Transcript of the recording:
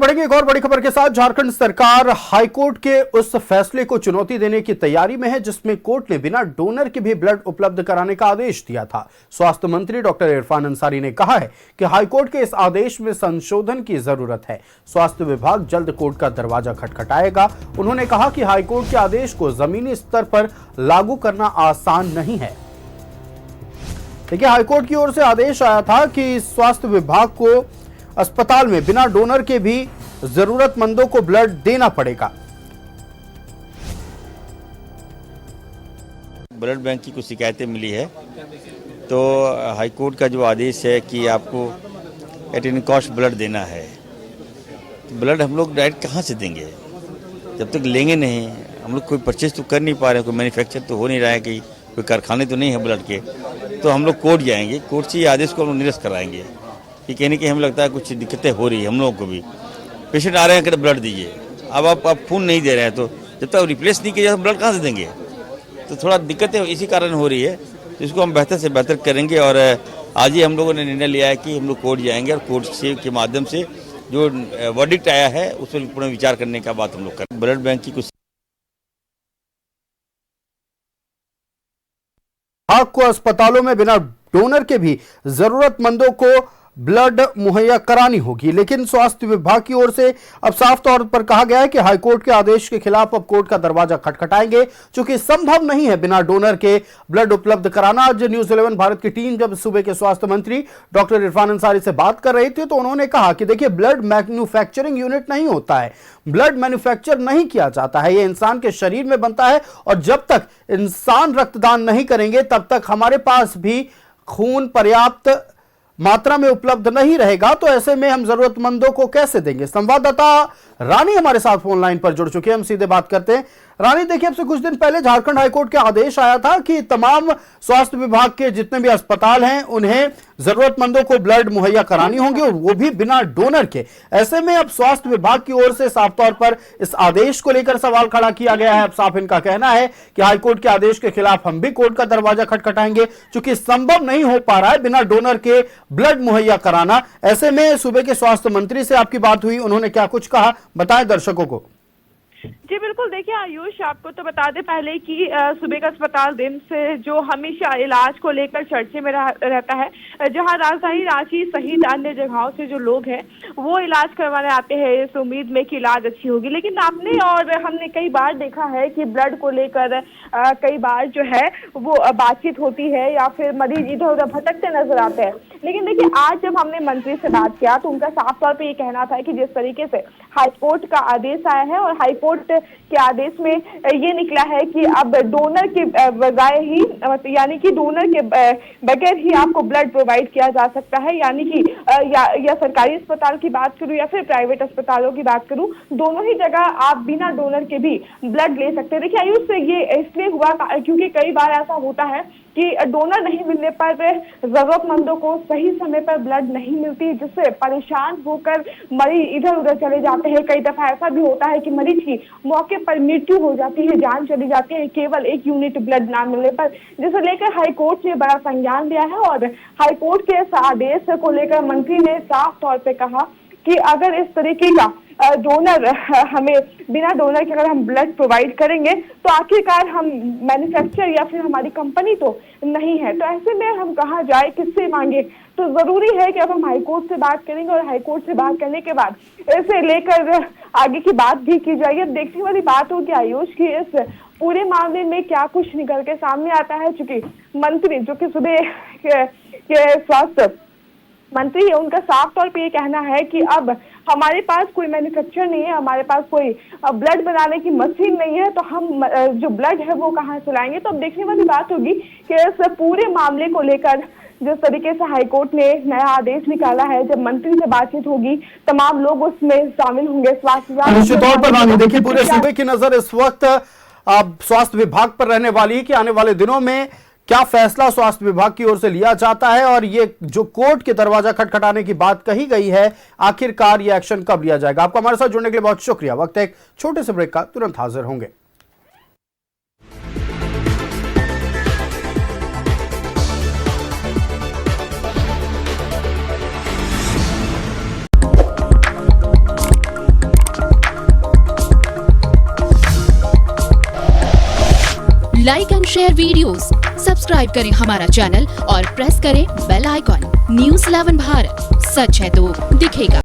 बढ़ेंगे एक और बड़ी खबर के साथ। झारखंड सरकार हाईकोर्ट के उस फैसले को चुनौती देने की तैयारी में है जिसमें कोर्ट ने बिना डोनर के भी ब्लड उपलब्ध कराने का आदेश दिया था। स्वास्थ्य मंत्री डॉक्टर इरफान अंसारी ने कहा है कि हाईकोर्ट के इस आदेश में संशोधन की जरूरत है। स्वास्थ्य विभाग जल्द कोर्ट का दरवाजा खटखटाएगा। उन्होंने कहा कि हाईकोर्ट के आदेश को जमीनी स्तर पर लागू करना आसान नहीं है। देखिए, हाईकोर्ट की ओर से आदेश आया था कि स्वास्थ्य विभाग को अस्पताल में बिना डोनर के भी जरूरतमंदों को ब्लड देना पड़ेगा। ब्लड बैंक की कुछ शिकायतें मिली है, तो हाईकोर्ट का जो आदेश है कि आपको एट एनी कॉस्ट ब्लड देना है, तो ब्लड हम लोग डायरेक्ट कहाँ से देंगे? जब तक लेंगे नहीं, हम लोग कोई परचेज तो कर नहीं पा रहे हैं, कोई मैन्युफैक्चर तो हो नहीं रहा है, कि कोई कारखाने तो नहीं है ब्लड के, तो हम लोग कोर्ट जाएंगे, कोर्ट से ये आदेश को हम निरस्त कराएंगे कि कहने की हमें लगता है कुछ दिक्कतें हो रही है। हम लोगों को भी पेशेंट आ रहे हैं कि ब्लड दीजिए, अब आप खून नहीं दे रहे हैं, तो जब तक रिप्लेस नहीं किया जाए तो ब्लड कहाँ से देंगे? तो थोड़ा दिक्कतें इसी कारण हो रही है, तो इसको हम बेहतर से बेहतर करेंगे। और आज ही हम लोगों ने निर्णय लिया है कि हम लोग कोर्ट जाएंगे और कोर्ट से के माध्यम से जो वर्डिक्ट आया है उस पर पुनः विचार करने का बात हम लोग करें। ब्लड बैंक की कुछ को अस्पतालों में बिना डोनर के भी जरूरतमंदों को ब्लड मुहैया करानी होगी, लेकिन स्वास्थ्य विभाग की ओर से अब साफ तौर पर कहा गया है कि हाईकोर्ट के आदेश के खिलाफ अब कोर्ट का दरवाजा खटखटाएंगे, चूंकि संभव नहीं है बिना डोनर के ब्लड उपलब्ध कराना। आज न्यूज़ 11 भारत की टीम जब सूबे के स्वास्थ्य मंत्री डॉक्टर इरफान अंसारी से बात कर रही थी, तो उन्होंने कहा कि देखिए, ब्लड मैन्युफैक्चरिंग यूनिट नहीं होता है, ब्लड मैन्युफैक्चर नहीं किया जाता है, यह इंसान के शरीर में बनता है, और जब तक इंसान रक्तदान नहीं करेंगे तब तक हमारे पास भी खून पर्याप्त मात्रा में उपलब्ध नहीं रहेगा। तो ऐसे में हम जरूरतमंदों को कैसे देंगे? संवाददाता रानी हमारे साथ फोन लाइन पर जुड़ चुके हैं, हम सीधे बात करते हैं। रानी, देखिए, अब से कुछ दिन पहले झारखंड हाईकोर्ट का आदेश आया था कि तमाम स्वास्थ्य विभाग के जितने भी अस्पताल हैं उन्हें जरूरतमंदों को ब्लड मुहैया करानी होंगी, और वो भी बिना डोनर के। ऐसे में अब स्वास्थ्य विभाग की ओर से साफ तौर पर इस आदेश को लेकर सवाल खड़ा किया गया है। अब साफ इनका कहना है कि हाईकोर्ट के आदेश के खिलाफ हम भी कोर्ट का दरवाजा खटखटाएंगे, चूंकि संभव नहीं हो पा रहा है बिना डोनर के ब्लड मुहैया कराना। ऐसे में सूबे के स्वास्थ्य मंत्री से आपकी बात हुई, उन्होंने क्या कुछ कहा, बताएं दर्शकों को। जी बिल्कुल, देखिए आयुष, आपको तो बता दें पहले कि सूबे का अस्पताल रिम्स से जो हमेशा इलाज को लेकर चर्चे में रहता है, जहां राजधानी रांची सहित अन्य जगहों से जो लोग हैं वो इलाज करवाने आते हैं इस उम्मीद में कि इलाज अच्छी होगी। लेकिन आपने और हमने कई बार देखा है कि ब्लड को लेकर कई बार जो है वो बातचीत होती है या फिर मरीज इधर उधर भटकते नजर आते हैं। लेकिन देखिए, आज जब हमने मंत्री से बात किया तो उनका साफ तौर पर ये कहना था कि जिस तरीके से हाईकोर्ट का आदेश आया है और हाईकोर्ट के आदेश में ये निकला है कि अब डोनर के बजाय ही, यानी कि डोनर के बगैर ही आपको ब्लड प्रोवाइड किया जा सकता है, यानी कि या सरकारी अस्पताल की बात करूं या फिर प्राइवेट अस्पतालों की बात करूं, दोनों ही जगह आप बिना डोनर के भी ब्लड ले सकते हैं। देखिए आयुष, ये इसलिए हुआ क्योंकि कई बार ऐसा होता है कि डोनर नहीं मिलने पर जरूरतमंदों को सही समय पर ब्लड नहीं मिलती, जिससे परेशान होकर मरीज इधर उधर चले जाते हैं। कई दफा ऐसा भी होता है कि मरीज की मौके पर मृत्यु हो जाती है, जान चली जाती है केवल एक यूनिट ब्लड ना मिलने पर, जिसे लेकर हाईकोर्ट ने बड़ा संज्ञान लिया है। और हाईकोर्ट के इस आदेश को लेकर मंत्री ने साफ तौर पर कहा कि अगर इस तरीके का डोनर हमें बिना डोनर के अगर हम ब्लड प्रोवाइड करेंगे तो आखिरकार हम मैन्युफैक्चर या फिर हमारी कंपनी तो नहीं है। तो ऐसे में हम कहाँ जाए, किससे मांगे? तो जरूरी है कि अब हम हाईकोर्ट से बात करेंगे और हाईकोर्ट से बात करने के बाद इसे लेकर आगे की बात भी की जाएगी। अब देखने वाली बात होगी आयुष की इस पूरे मामले में क्या कुछ निकल के सामने आता है, चूंकि मंत्री जो कि सुबह के स्वास्थ्य मंत्री है, उनका साफ तौर पे ये कहना है कि अब हमारे पास कोई मैन्युफैक्चर नहीं है, हमारे पास कोई ब्लड बनाने की मशीन नहीं है, तो हम जो ब्लड है वो कहाँ से लाएंगे? तो अब देखने वाली बात होगी कि इस पूरे मामले को लेकर जिस तरीके से हाईकोर्ट ने नया आदेश निकाला है, जब मंत्री से बातचीत होगी तमाम लोग उसमें शामिल होंगे। स्वास्थ्य निश्चित तौर पर रानी, देखिए, पूरे सूबे की नजर इस वक्त स्वास्थ्य विभाग पर रहने वाली है कि आने वाले दिनों में क्या फैसला स्वास्थ्य विभाग की ओर से लिया जाता है, और ये जो कोर्ट के दरवाजा खटखटाने की बात कही गई है, आखिरकार ये एक्शन कब लिया जाएगा। आपको हमारे साथ जुड़ने के लिए बहुत शुक्रिया। वक्त है एक छोटे से ब्रेक का, तुरंत हाजिर होंगे। Like and share videos, subscribe करें हमारा चैनल और प्रेस करें बेल आइकॉन। न्यूज़ 11 भारत, सच है तो दिखेगा।